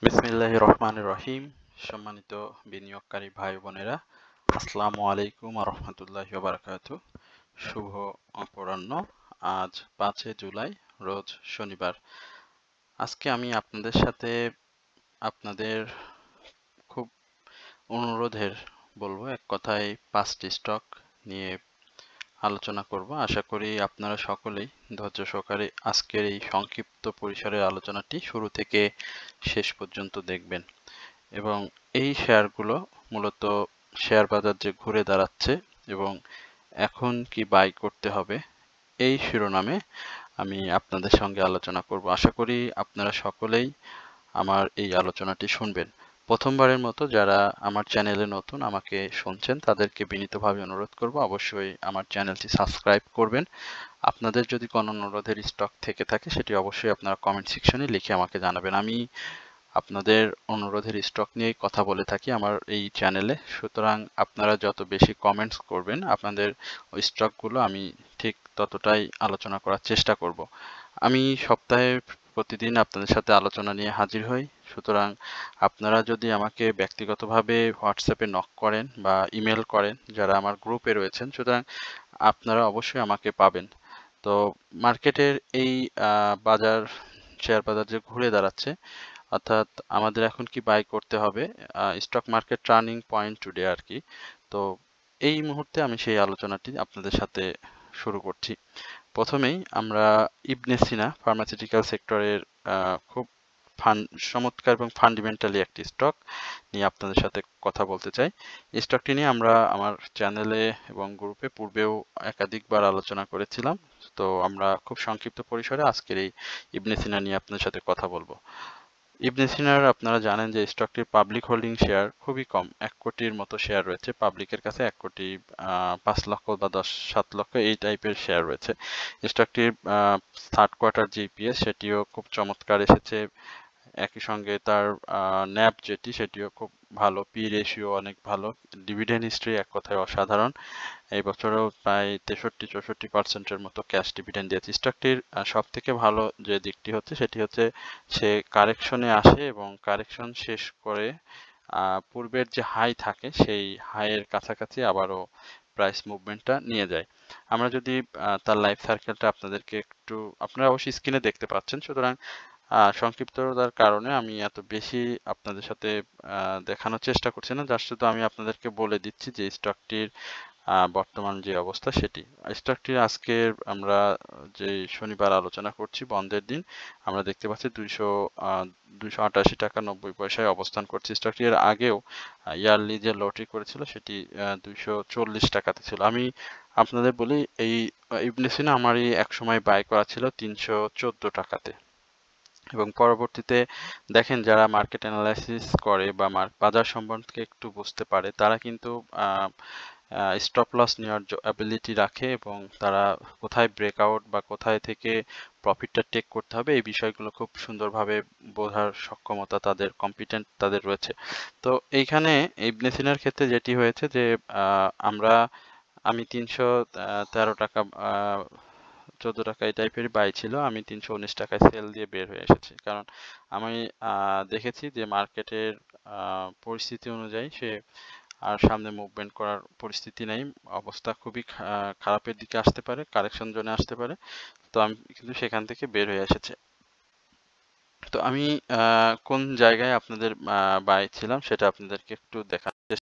বিসমিল্লাহির রহমানির রহিম। সম্মানিত বিনিয়োগকারী ভাই বোনেরা, আসসালামু আলাইকুম ওয়া রাহমাতুল্লাহি ওয়া বারাকাতুহু। শুভ অপরাহ্ন। আজ 5 জুলাই, রোজ শনিবার। আজকে আমি আপনাদের সাথে আপনাদের খুব অনুরোধের বলবো, এক কথায় 5টি স্টক নিয়ে আলোচনা করব। আশা করি আপনারা সকলেই ধৈর্য সহকারে আজকের এই সংক্ষিপ্ত পরিসরের আলোচনাটি শুরু থেকে শেষ পর্যন্ত দেখবেন এবং এই শেয়ারগুলো মূলত শেয়ার বাজার যে ঘুরে দাঁড়াচ্ছে এবং এখন কি বাই করতে হবে, এই শিরোনামে আমি আপনাদের সঙ্গে আলোচনা করব। আশা করি আপনারা সকলেই আমার এই আলোচনাটি শুনবেন। প্রথমবারের মতো যারা আমার চ্যানেলে নতুন আমাকে শুনছেন তাদেরকে বিনীতভাবে অনুরোধ করব অবশ্যই আমার চ্যানেলটি সাবস্ক্রাইব করবেন। আপনাদের যদি কোনো অনুরোধের স্টক থেকে থাকে সেটি অবশ্যই আপনারা কমেন্ট সেকশনে লিখে আমাকে জানাবেন। আমি আপনাদের অনুরোধের স্টক নিয়েই কথা বলে থাকি আমার এই চ্যানেলে, সুতরাং আপনারা যত বেশি কমেন্টস করবেন আপনাদের ওই স্টকগুলো আমি ঠিক ততটাই আলোচনা করার চেষ্টা করব। আমি সপ্তাহে প্রতিদিন আপনাদের সাথে আলোচনা নিয়ে হাজির হই, সুতরাং আপনারা যদি আমাকে ব্যক্তিগতভাবে হোয়াটসঅ্যাপে নক করেন বা ইমেল করেন যারা আমার গ্রুপে রয়েছেন, সুতরাং আপনারা অবশ্যই আমাকে পাবেন। তো মার্কেটের এই শেয়ার বাজার যে ঘুরে দাঁড়াচ্ছে, অর্থাৎ আমাদের এখন কি বাই করতে হবে, stock market turning point today আর কি। তো এই মুহূর্তে আমি সেই আলোচনাটি আপনাদের সাথে শুরু করছি। প্রথমেই আমরা ইবনে সিনা ফার্মাসিউটিক্যাল সেক্টরের খুব চমৎকার এবং ফান্ডামেন্টালি একটি স্টক নিয়ে আপনাদের সাথে কথা বলতে চাই। এই স্টকটি নিয়ে আমরা আমার চ্যানেলে এবং গ্রুপে পূর্বেও একাধিকবার আলোচনা করেছিলাম। তো আমরা খুব সংক্ষিপ্ত পরিসরে আজকের এই ইবনে সিনা নিয়ে আপনাদের সাথে কথা বলবো। ইবনে সিনার আপনারা জানেন যে স্টকটির পাবলিক হোল্ডিং শেয়ার খুবই কম, 1 কোটির মতো শেয়ার রয়েছে পাবলিকের কাছে। 1 কোটি 5 লক্ষ বা 7 লক্ষ এই টাইপের শেয়ার রয়েছে। স্টকটির থার্ড কোয়ার্টার জিপিএস সেটিও খুব চমৎকার এসেছে। একই সঙ্গে তার ন্যাব যেটি সেটিও খুব ভালো, পি রেশিও অনেক ভালো, ডিভিডেন্ড হিস্ট্রি এক কথায় অসাধারণ। এই বছরও প্রায় 63-64% মতো ক্যাশ ডিভিডেন্ড দিয়েছে। স্টকটির সব থেকে ভালো যে দিকটি হচ্ছে সেটি হচ্ছে সে কারেকশনে আসে এবং কারেকশন শেষ করে পূর্বের যে হাই থাকে সেই হাইয়ের কাছাকাছি আবারও প্রাইস মুভমেন্টটা নিয়ে যায়। আমরা যদি তার লাইফ সার্কেলটা আপনাদেরকে একটু, আপনারা অবশ্যই স্ক্রিনে দেখতে পাচ্ছেন, সুতরাং সংক্ষিপ্ততার কারণে আমি এত বেশি আপনাদের সাথে দেখানোর চেষ্টা করছি না, জাস্ট শুধু আমি আপনাদেরকে বলে দিচ্ছি যে স্টকটির বর্তমান যে অবস্থা সেটি। স্টকটির আজকের আমরা যে শনিবার আলোচনা করছি বন্ধের দিন, আমরা দেখতে পাচ্ছি 288 টাকা 90 পয়সায় অবস্থান করছে। স্টকটি এর আগেও ইয়ারলি যে লটি করেছিল সেটি 240 টাকাতে ছিল। আমি আপনাদের বলি এই ইবনে সিনা আমারই এক সময় বাই করা ছিল 314 টাকাতে এবং পরবর্তীতে দেখেন যারা মার্কেট অ্যানালাইসিস করে বা বাজার সম্বন্ধে একটু বুঝতে পারে তারা কিন্তু স্টপ লস নেওয়ার অ্যাবিলিটি রাখে এবং তারা কোথায় ব্রেকআউট বা কোথায় থেকে প্রফিটটা টেক করতে হবে এই বিষয়গুলো খুব সুন্দরভাবে বোঝার সক্ষমতা তাদের, কম্পিটেন্ট তাদের রয়েছে। তো এইখানে ইবনে সিনার ক্ষেত্রে যেটি হয়েছে যে আমি 313 টাকা 14 টাকা এই টাইপের বাই ছিল, আমি 319 টাকায় সেল দিয়ে বের হয়ে এসেছি, কারণ আমি দেখেছি যে মার্কেটের পরিস্থিতি অনুযায়ী সে আর সামনে মুভমেন্ট করার পরিস্থিতি নেই, অবস্থা খুবই খারাপের দিকে আসতে পারে, কারেকশন জোনে আসতে পারে। তো আমি কিন্তু সেখান থেকে বের হয়ে এসেছি। তো আমি কোন জায়গায় আপনাদের বাই ছিলাম সেটা আপনাদেরকে একটু দেখার চেষ্টা,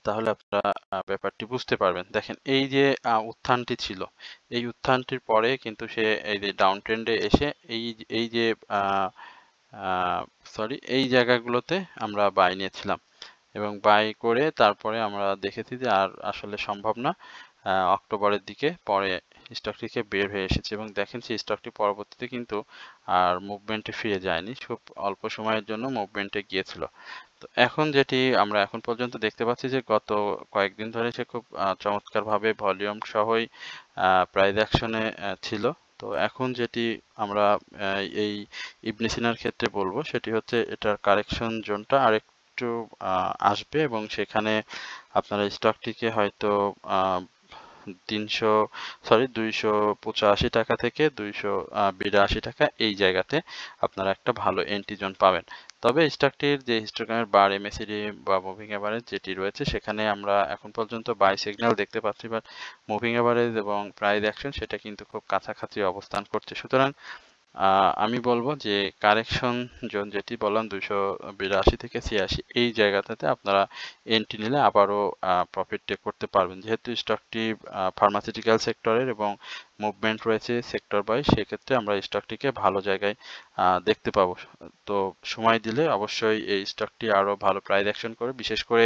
তাহলে আপনারা ব্যাপারটি বুঝতে পারবেন। দেখেন এই যে উত্থানটি ছিল, এই উত্থানটির পরে কিন্তু সে এই যে ডাউন ট্রেন্ডে এসে এই যে এই জায়গাগুলোতে আমরা বাই নিয়েছিলাম এবং বাই করে তারপরে আমরা দেখেছি যে আর আসলে সম্ভব না, অক্টোবরের দিকে পরে স্টকটিকে বের হয়ে এসেছে এবং দেখেন সেই স্টকটি পরবর্তীতে কিন্তু আর মুভমেন্টে ফিরে যায়নি, খুব অল্প সময়ের জন্য মুভমেন্টে গিয়েছিল। তো এখন যেটি আমরা এখন পর্যন্ত দেখতে পাচ্ছি যে গত কয়েকদিন ধরে সে খুব চমৎকারভাবে ভলিউম সহই প্রাইস অ্যাকশনে ছিল। তো এখন যেটি আমরা এই ইবনে সিনার ক্ষেত্রে বলবো সেটি হচ্ছে এটার কারেকশন জোনটা আরেকটু আসবে এবং সেখানে আপনারা স্টকটিকে হয়তো 285 টাকা থেকে 282 টাকা, এই জায়গাতে আপনারা একটা ভালো এন্ট্রি জোন পাবেন। তবে স্টকটির যে হিস্টোগ্রামের বার, এমএসিডি বা মুভিং এভারেজ যেটি রয়েছে, সেখানে আমরা এখন পর্যন্ত বাই সিগন্যাল দেখতে পাচ্ছি, বাট মুভিং এভারেজ এবং প্রাইস অ্যাকশন সেটা কিন্তু খুব কাছাকাছি অবস্থান করছে। সুতরাং আমি বলবো যে কারেকশন জোন যেটি বললাম 282 থেকে 86, এই জায়গাটাতে আপনারা এন্ট্রি নিলে আবারও প্রফিট টেক করতে পারবেন। যেহেতু স্টকটি ফার্মাসিউটিক্যাল সেক্টরের এবং মুভমেন্ট রয়েছে সেক্টর বাই, সেক্ষেত্রে আমরা স্টকটিকে ভালো জায়গায় দেখতে পাবো। তো সময় দিলে অবশ্যই এই স্টকটি আরো ভালো প্রাইস অ্যাকশন করে, বিশেষ করে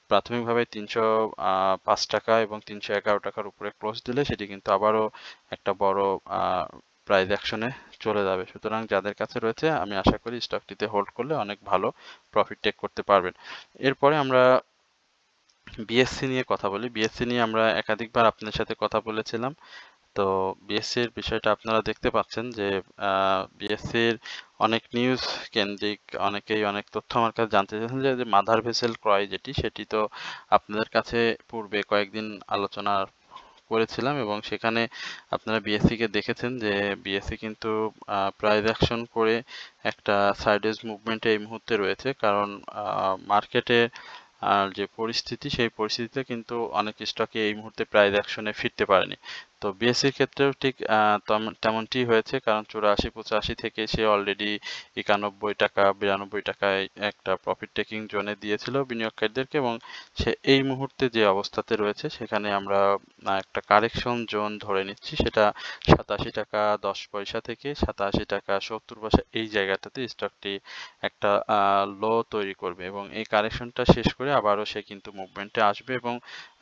প্রাথমিকভাবে 305 টাকা এবং 311 টাকার উপরে ক্লোজ দিলে সেটি কিন্তু আবারও একটা বড় প্রাইস অ্যাকশনে চলে যাবে। সুতরাং যাদের কাছে রয়েছে, আমি আশা করি স্টকটিতে হোল্ড করলে অনেক ভালো প্রফিট টেক করতে পারবেন। এরপরে আমরা বিএসসি নিয়ে কথা বলি। বিএসসি নিয়ে আমরা একাধিকবার আপনাদের সাথে কথা বলেছিলাম। তো বিএসসির বিষয়টা আপনারা দেখতে পাচ্ছেন যে বিএসসির অনেক নিউজ কেন্দ্রিক অনেকেই অনেক তথ্য আমার কাছে জানতে চাইছেন যে মাদার ভেসেল ক্রয় যেটি, সেটি তো আপনাদের কাছে পূর্বে কয়েকদিন আলোচনা করেছিলাম এবং সেখানে আপনারা বিএসসি কে দেখেছেন যে বিএসসি কিন্তু প্রাইস অ্যাকশন করে একটা সাইডওয়েজ মুভমেন্টে এই মুহূর্তে রয়েছে, কারণ মার্কেটে যে পরিস্থিতি, সেই পরিস্থিতিতে কিন্তু অনেক স্টকে এই মুহূর্তে প্রাইস অ্যাকশনে ফিরতে পারেনি। তো বিএসসির ক্ষেত্রেও ঠিক তেমনটি হয়েছে, কারণ 84-85 থেকে সে অলরেডি 91 টাকা 92 টাকায় একটা প্রফিট টেকিং জোনে দিয়েছিল বিনিয়োগকারীদেরকে, এবং সে এই মুহূর্তে যে অবস্থাতে রয়েছে সেখানে আমরা একটা কারেকশন জোন ধরে নিচ্ছি, সেটা 87 টাকা 10 পয়সা থেকে 87 টাকা 70 পয়সা, এই জায়গাটাতে স্টকটি একটা লো তৈরি করবে এবং এই কারেকশনটা শেষ করে আবারও সে কিন্তু মুভমেন্টে আসবে। এবং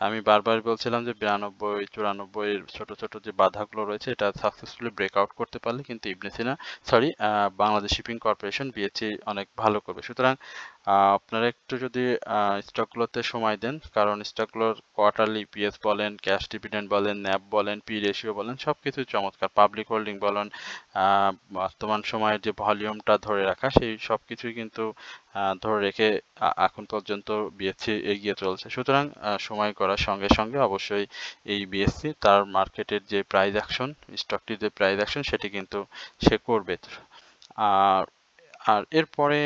আমি বারবার বলছিলাম যে 92-94 এর ছোট ছোট যে বাধাগুলো রয়েছে, এটা সাকসেসফুলি ব্রেকআউট করতে পারলে কিন্তু বাংলাদেশ শিপিং কর্পোরেশন বিএসসি অনেক ভালো করবে। সুতরাং আপনারা একটু যদি স্টকগুলোতে সময় দেন, কারণ স্টকগুলোর কোয়ার্টারলি ইপিএস বলেন, ক্যাশ ডিভিডেন্ড বলেন, ন্যাব বলেন, পি রেশিও বলেন, সবকিছু চমৎকার। পাবলিক হোল্ডিং বলেন, বর্তমান সময়ের যে ভলিউমটা ধরে রাখা, সেই সবকিছুই কিন্তু ধরে রেখে এখন পর্যন্ত বিএসসি এগিয়ে চলছে। সুতরাং সময় করার সঙ্গে সঙ্গে অবশ্যই এই বিএসসি তার মার্কেটের যে প্রাইস অ্যাকশন, স্টকটির যে প্রাইস অ্যাকশন, সেটি কিন্তু সে করবে। আর আর এরপরে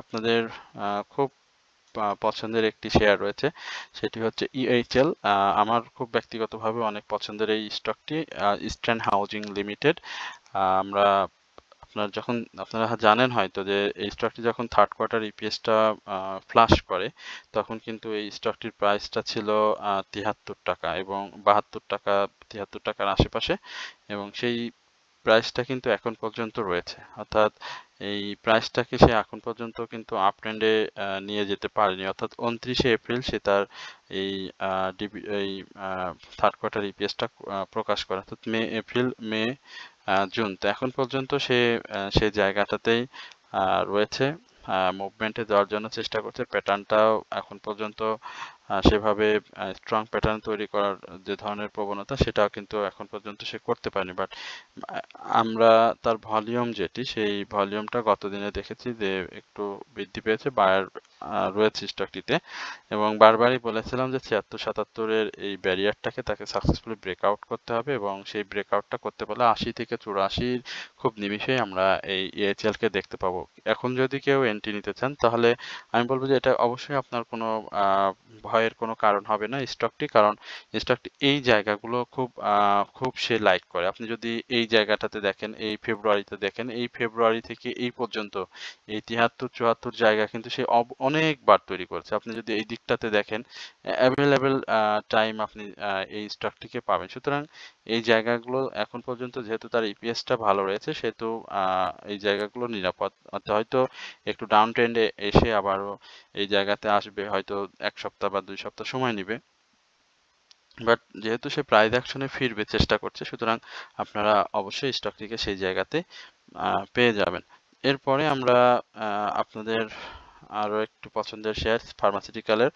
আপনাদের খুব পছন্দের একটি শেয়ার রয়েছে, সেটি হচ্ছে ইএইচএল। আমার খুব ব্যক্তিগতভাবে অনেক পছন্দের এই স্টকটি, ইস্টার্ন হাউজিং লিমিটেড। আমরা আপনারা জানেন হয়তো যে এই স্টকটি যখন থার্ড কোয়ার্টার ইপিএসটা ফ্লাশ করে, তখন কিন্তু এই স্টকটির প্রাইসটা ছিল 73 টাকা এবং 72 টাকা, 73 টাকার আশেপাশে, এবং সেই প্রাইসটা কিন্তু এখন পর্যন্ত রয়েছে। অর্থাৎ এই প্রাইসটাকে সে এখন পর্যন্ত কিন্তু আপ ট্রেন্ডে নিয়ে যেতে পারেনি। অর্থাৎ 29শে এপ্রিল সে তার এই থার্ড কোয়ার্টার ইপিএসটা প্রকাশ করে, অর্থাৎ মে জুন। তো এখন পর্যন্ত সে জায়গাটাতেই রয়েছে, মুভমেন্টে যাওয়ার জন্য চেষ্টা করছে। প্যাটার্নটাও এখন পর্যন্ত সেভাবে স্ট্রং প্যাটার্ন তৈরি করার যে ধরনের প্রবণতা, সেটাও কিন্তু এখন পর্যন্ত সে করতে পারেনি। বাট আমরা তার ভলিউম যেটি, সেই ভলিউমটা গত দিনে দেখেছি যে একটু বৃদ্ধি পেয়েছে, বায়ার রয়েছে স্টকটিতে, এবং বারবারই বলেছিলাম যে 76-77 এই ব্যারিয়ারটাকে তাকে সাকসেসফুলি ব্রেকআউট করতে হবে, এবং সেই ব্রেকআউটটা করতে পারলে 80 থেকে 84 খুব নিমিষেই আমরা এই ইএইচএল কে দেখতে পাবো। এখন যদি কেউ এন্ট্রি নিতে চান, তাহলে আমি বলবো যে এটা অবশ্যই আপনার কোনো ভয়ের কোনো কারণ হবে না স্টকটি, কারণ স্টকটি এই জায়গাগুলো খুব সে লাইক করে। আপনি যদি এই জায়গাটাতে দেখেন, এই ফেব্রুয়ারিতে দেখেন, এই ফেব্রুয়ারি থেকে এই পর্যন্ত এই 73-74 জায়গা কিন্তু সে অনেকবার তৈরি করেছে। আপনি যদি এই দিকটাতে দেখেন, অ্যাভেলেবেল টাইম আপনি এই স্টকটিকে পাবেন। সুতরাং এই জায়গাগুলো এখন পর্যন্ত যেহেতু তার ইপিএসটা ভালো রয়েছে, সেহেতু এই জায়গাগুলো নিরাপদ। হয়তো একটু ডাউন ট্রেন্ডে এসে আবারও এই জায়গাতে আসবে, হয়তো 1 সপ্তাহ বা 2 সপ্তাহ সময় নেবে, বাট যেহেতু সে প্রাইস অ্যাকশনে ফিরবে চেষ্টা করছে, সুতরাং আপনারা অবশ্যই স্টকটিকে সেই জায়গাতে পেয়ে যাবেন। এরপরে আমরা আপনাদের আরো একটু পছন্দের শেয়ার ফার্মাসিউটিক্যালের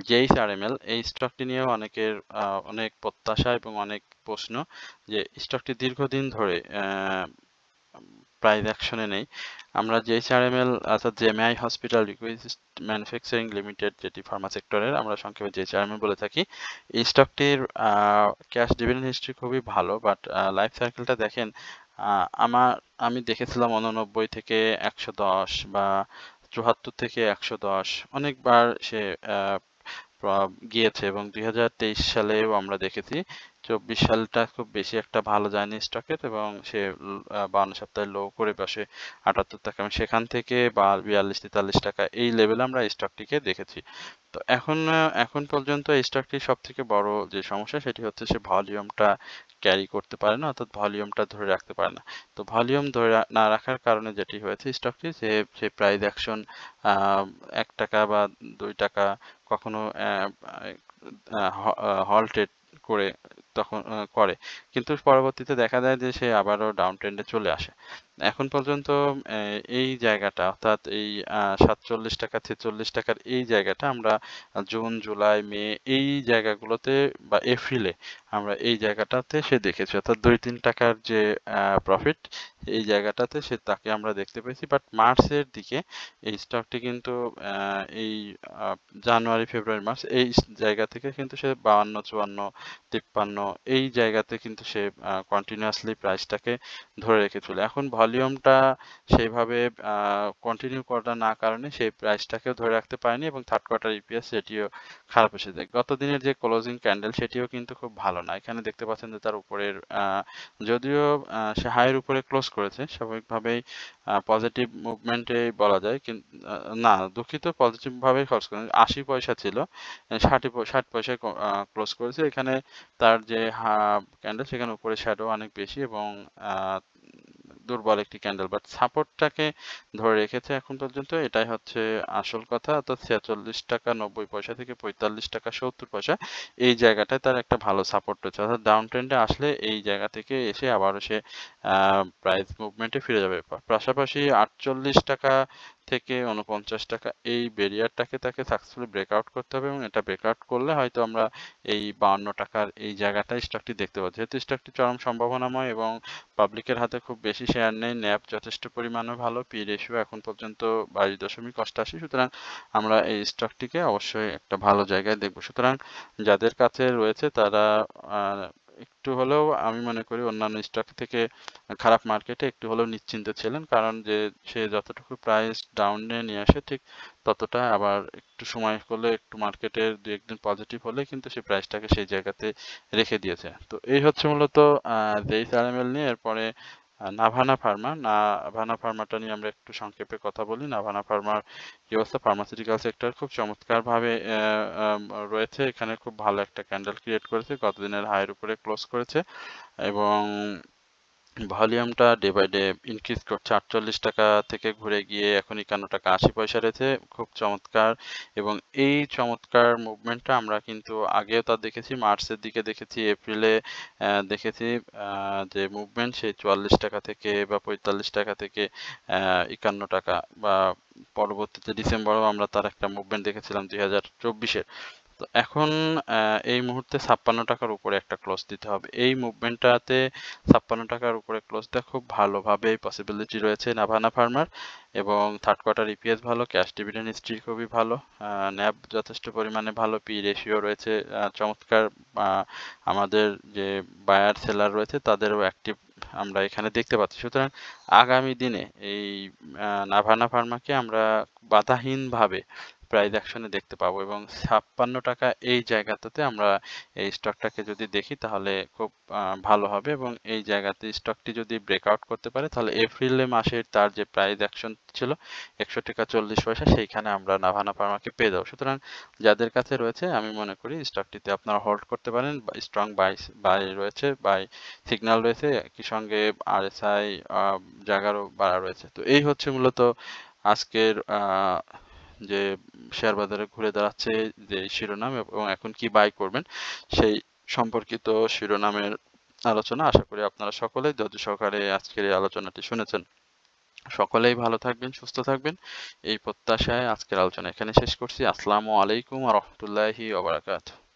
জেইচআরএমএল, এই স্টকটি নিয়েও অনেকের অনেক প্রত্যাশা এবং অনেক প্রশ্ন, যে স্টকটি দীর্ঘদিন ধরে প্রাইস অ্যাকশনে নেই। আমরা JHRML অর্থাৎ JMI hospital requisite manufacturing limited, যেটি ফার্মা সেক্টরের, আমরা সংক্ষেপে JHRML বলে থাকি। এই স্টকটির ক্যাশ ডিভিডেন্ড হিস্ট্রি খুবই ভালো, বাট লাইফ সাইকেলটা দেখেন, আমি দেখেছিলাম 89 থেকে 110 বা 74 থেকে 110 অনেকবার সে গিয়েছে, এবং 2023 সালেও আমরা দেখেছি। 24 সালটা খুব বেশি একটা ভালো যায়নি স্টকের, এবং সে 52 সপ্তাহে লো করে বসে 78 টাকা, এবং সেখান থেকে 42-43 টাকা এই লেভেলে আমরা স্টকটিকে দেখেছি। তো এখন পর্যন্ত এই স্টকটির সব থেকে বড় যে সমস্যা সেটি হচ্ছে সে ভলিউমটা ক্যারি করতে পারে না, অর্থাৎ ভলিউমটা ধরে রাখতে পারে না। তো ভলিউম ধরে না রাখার কারণে যেটি হয়েছে স্টকটি, সে প্রাইস অ্যাকশন 1 টাকা বা 2 টাকা কখনো হল্টেড করে তখন করে, কিন্তু পরবর্তীতে দেখা যায় যে সে আবারও ডাউন ট্রেন্ডে চলে আসে। এখন পর্যন্ত এই জায়গাটা, অর্থাৎ এই 47 টাকা 46 টাকার এই জায়গাটা আমরা জুন জুলাই মে এই জায়গাগুলোতে বা এপ্রিলে আমরা এই জায়গাটাতে সে দেখেছি, অর্থাৎ 2-3 টাকার যে প্রফিট এই জায়গাটাতে তাকে আমরা দেখতে পেয়েছি। বাট মার্চের দিকে এই স্টকটি কিন্তু এই জানুয়ারি ফেব্রুয়ারি মার্চ এই জায়গা থেকে কিন্তু সে 52 54 53 এই জায়গাতে কিন্তু সে কন্টিনিউয়াসলি প্রাইসটাকে ধরে রেখেছিল। এখন ভলিউমটা সেইভাবে কন্টিনিউ করা না কারণে সেই প্রাইসটাকেও ধরে রাখতে পারেনি, এবং থার্ড কোয়ার্টার ইপিএস সেটিও খারাপ এসেছে। গত দিনের যে ক্লোজিং ক্যান্ডেল সেটিও কিন্তু খুব ভালো না। এখানে দেখতে পাচ্ছেন যে তার উপরের যদিও সে হাইয়ের উপরে ক্লোজ করেছে, স্বাভাবিকভাবেই পজিটিভ মুভমেন্টে বলা যায়, কিন্তু না দুঃখিত, পজিটিভ ভাবেই খরচ করেন। 80 পয়সা ছিল, 60 পয়সায় ক্লোজ করেছে। এখানে তার যে ক্যান্ডেল সেখানে উপরে শ্যাডো অনেক বেশি, এবং দুর্বল একটি ক্যান্ডেল, বাট সাপোর্টটাকে ধরে রেখেছে এখন পর্যন্ত, এটাই হচ্ছে আসল কথা। অর্থাৎ 46 টাকা 90 পয়সা থেকে 45 টাকা 70 পয়সা এই জায়গাটায় তার একটা ভালো সাপোর্ট রয়েছে, অর্থাৎ ডাউন ট্রেন্ডে আসলে এই জায়গা থেকে এসে আবারও সে প্রাইস মুভমেন্টে ফিরে যাবে। পাশাপাশি 48 টাকা থেকে 49 টাকা এই ব্যারিয়ারটাকে তাকে সাকসেসফুলি ব্রেকআউট করতে হবে, এবং এটা ব্রেকআউট করলে হয়তো আমরা এই 52 টাকার এই জায়গাটায় স্টকটি দেখতে পাবো। যেহেতু স্টকটি চরম সম্ভাবনাময় এবং পাবলিকের হাতে খুব বেশি শেয়ার নেই, ন্যাব যথেষ্ট পরিমাণে ভালো, পি রেশিও এখন পর্যন্ত 22.88, সুতরাং আমরা এই স্টকটিকে অবশ্যই একটা ভালো জায়গায় দেখবো। সুতরাং যাদের কাছে রয়েছে তারা একটু হলেও, আমি মনে করি অন্যান্য স্টক থেকে খারাপ মার্কেটে একটু হলেও নিশ্চিন্ত ছিলেন, কারণ যে সে যতটুকু প্রাইস ডাউনে নিয়ে আসে ঠিক ততটা আবার একটু সময় করলে, একটু মার্কেটের 2-1 দিন পজিটিভ হলে কিন্তু সে প্রাইসটাকে সেই জায়গাতে রেখে দিয়েছে। তো এই হচ্ছে মূলত JHRML নিয়ে। এরপরে নাভানা ফার্মাটা নিয়ে আমরা একটু সংক্ষেপে কথা বলি। নাভানা ফার্মার কি অবস্থা? ফার্মাসিউটিক্যাল সেক্টর খুব চমৎকার ভাবে রয়েছে, এখানে খুব ভালো একটা ক্যান্ডেল ক্রিয়েট করেছে, গতদিনের হাইয়ের উপরে ক্লোজ করেছে, এবং ভলিউমটা ডে বাই ডে ইনক্রিজ করছে। 48 টাকা থেকে ঘুরে গিয়ে এখন 51 টাকা 80 পয়সা রয়েছে, খুব চমৎকার। এবং এই চমৎকার মুভমেন্টটা আমরা কিন্তু আগেও তা দেখেছি, মার্চের দিকে দেখেছি, এপ্রিলে দেখেছি, যে মুভমেন্ট সেই 44 টাকা থেকে বা 45 টাকা থেকে 51 টাকা, বা পরবর্তীতে ডিসেম্বরেও আমরা তার একটা মুভমেন্ট দেখেছিলাম 2024-এর। তো এখন এই মুহূর্তে 56 টাকার উপরে একটা ক্লোজ দিতে হবে। এই মুভমেন্টটাতে 56 টাকার উপরে ক্লোজ দেওয়া খুব ভালোভাবে পসিবিলিটি রয়েছে নাভানা ফার্মার, এবং থার্ড কোয়ার্টার ইপিএস ভালো, ক্যাশ ডিভিডেন্ড হিস্ট্রি খুবই ভালো, ন্যাব যথেষ্ট পরিমাণে ভালো, পি রেশিও রয়েছে চমৎকার। আমাদের যে বায়ার সেলার রয়েছে তাদেরও অ্যাক্টিভ আমরা এখানে দেখতে পাচ্ছি। সুতরাং আগামী দিনে এই নাভানা ফার্মাকে আমরা বাধাহীনভাবে প্রাইস অ্যাকশনে দেখতে পাবো, এবং 56 টাকা এই জায়গাটাতে আমরা এই স্টকটাকে যদি দেখি তাহলে খুব ভালো হবে, এবং এই জায়গাতে স্টকটি যদি ব্রেকআউট করতে পারে তাহলে এপ্রিল মাসের তার যে প্রাইস অ্যাকশন ছিল 61 টাকা 40 পয়সা, সেইখানে আমরা নাভানা ফার্মাকে পেয়ে যাবো। সুতরাং যাদের কাছে রয়েছে আমি মনে করি স্টকটিতে আপনারা হোল্ড করতে পারেন, স্ট্রং বাই রয়েছে, বাই সিগন্যাল রয়েছে, একই সঙ্গে আরএসআই জায়গারও বাড়া রয়েছে। তো এই হচ্ছে মূলত আজকের যে শেয়ার বাজারে ঘুরে দাঁড়াচ্ছে যে শিরোনাম, এবং এখন কি বাই করবেন সেই সম্পর্কিত শিরোনামের আলোচনা। আশা করি আপনারা সকলেই ধৈর্য সহকারে আজকের এই আলোচনাটি শুনেছেন। সকলেই ভালো থাকবেন, সুস্থ থাকবেন, এই প্রত্যাশায় আজকের আলোচনা এখানে শেষ করছি। আসসালামু আলাইকুম ওয়া রাহমাতুল্লাহি ওয়া বারাকাতুহু।